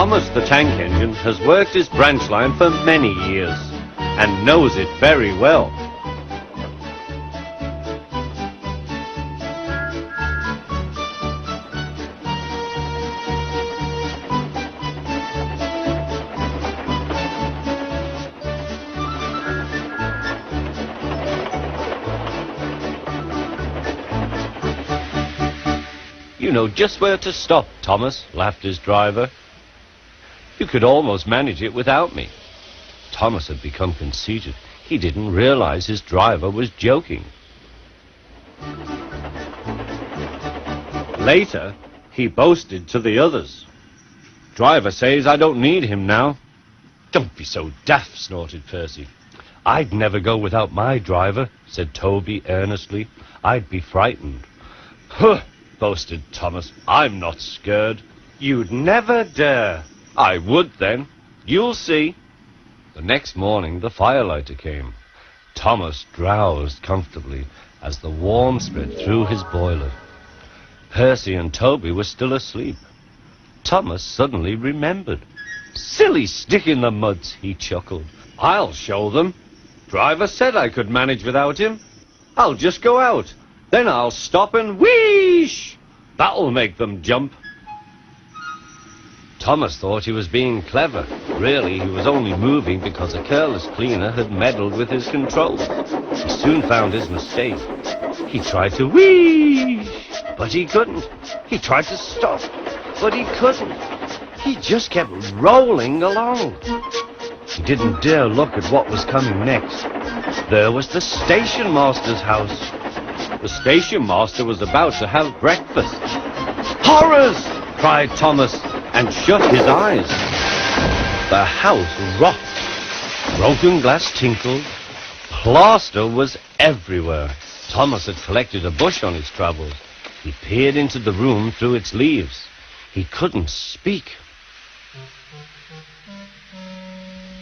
Thomas the tank engine has worked his branch line for many years and knows it very well. You know just where to stop, Thomas, laughed his driver. You could almost manage it without me. Thomas had become conceited. He didn't realize his driver was joking. Later, he boasted to the others. Driver says I don't need him now. Don't be so daft, snorted Percy. I'd never go without my driver, said Toby earnestly. I'd be frightened. Huh, boasted Thomas. I'm not scared. You'd never dare. I would then. You'll see. The next morning the firelighter came. Thomas drowsed comfortably as the warmth spread through his boiler. Percy and Toby were still asleep. Thomas suddenly remembered. Silly stick in the muds, he chuckled. I'll show them. Driver said I could manage without him. I'll just go out. Then I'll stop and wheesh! That'll make them jump. Thomas thought he was being clever. Really, he was only moving because a careless cleaner had meddled with his controls. He soon found his mistake. He tried to wheesh, but he couldn't. He tried to stop, but he couldn't. He just kept rolling along. He didn't dare look at what was coming next. There was the station master's house. The station master was about to have breakfast. Horrors! Cried Thomas, and shut his eyes. The house rocked. Broken glass tinkled. Plaster was everywhere. Thomas had collected a bush on his travels. He peered into the room through its leaves. He couldn't speak.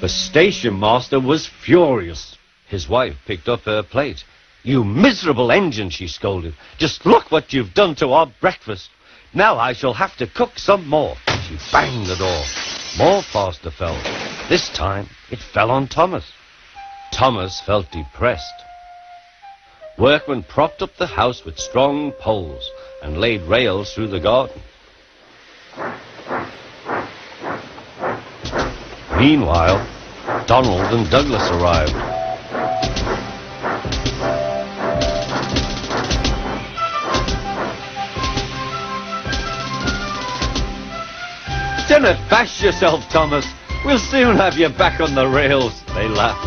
The station master was furious. His wife picked up her plate. You miserable engine, she scolded. Just look what you've done to our breakfast. Now I shall have to cook some more. She banged the door. More plaster fell. This time it fell on Thomas. Thomas felt depressed. Workmen propped up the house with strong poles and laid rails through the garden. Meanwhile, Donald and Douglas arrived. Don't bash yourself, Thomas. We'll soon have you back on the rails, they laughed.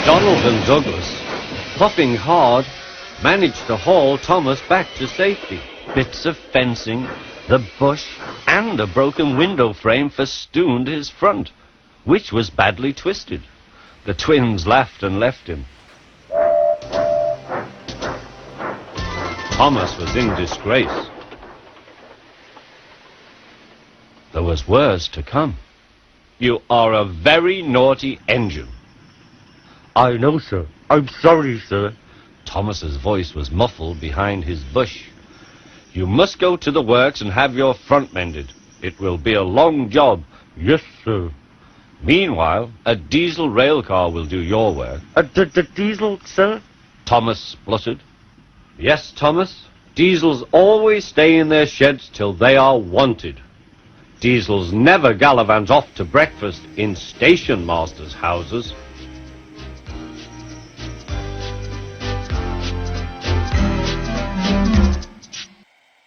Donald and Douglas, puffing hard, managed to haul Thomas back to safety. Bits of fencing, the bush, and a broken window frame festooned his front, which was badly twisted. The twins laughed and left him. Thomas was in disgrace. There was worse to come. You are a very naughty engine. I know, sir. I'm sorry, sir. Thomas's voice was muffled behind his bush. You must go to the works and have your front mended. It will be a long job. Yes, sir. Meanwhile, a diesel rail car will do your work. The diesel, sir? Thomas spluttered. Yes, Thomas. Diesels always stay in their sheds till they are wanted. Diesels never gallivant off to breakfast in station masters' houses.